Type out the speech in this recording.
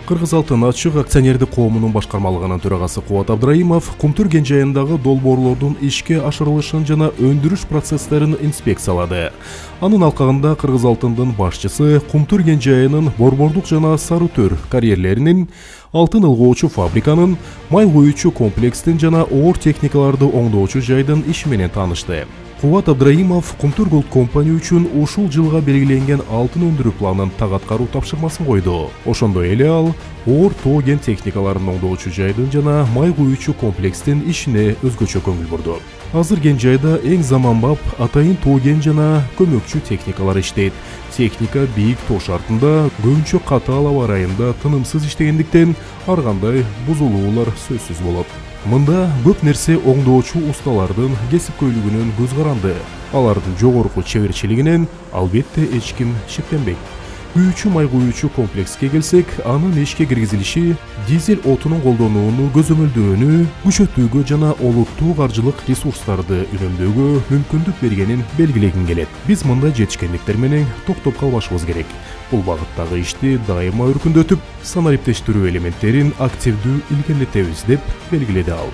Кыргыз Алтын ачык акционердик коомунун башкармалыгынын төрагасы Кубат Абдраимов Кумтур кен жайындагы долбоорлордун ишке ашырылышын жана өндүрүш процесстерин инспекциялады. Анын алкагында Кыргыз Алтындын башчысы Кумтур кен жайынын борбордук жана Сарытөр карьерлеринин, алтын ылгоочу фабриканын, май коюучу комплекстин жана оор техникаларды оңдоочу жайдын иши менен таанышты. Кубат Абдраимов Кумтур Голд компания үчүн ушул жылга белгиленген алтын өндүрүү планын так аткаруу тапшырмасын койду. Ошондой эле ал оор тоо кен техникаларын оңдоочу жайдын жана май коюучу комплекстин ишине өзгөчө көңүл бурду. Азыр кен жайда эң заманбап атайын тоо кен жана көмөкчү техникалар иштейт. Техника бийик тоо шартында, көбүнчө катаал аба ырайында тынымсыз иштегендиктен ар кандай бузулуулар сөзсүз болот. Мында көп нерсе оңдоочу усталардын кесипкөйлүгүнөн көз каранды. Алардын жогорку чеберчилигинен албетте эч ким шектенбейт. Күйүүчү май коюучу комплекске келсек, анын ишке киргизилиши дизель отунун колдонууну көзөмөлдөөнү, күчөтүүгө жана олуттуу каржылык ресурстарды үнөмдөөгө мүмкүндүк бергенин белгилегим келет. Биз мындай жетишкендиктер менен токтоп калбашыбыз керек. Бул багыттагы ишти дайыма өркүндөтүп, санариптештирүү элементтерин активдүү илгерилетебиз деп белгиледи ал.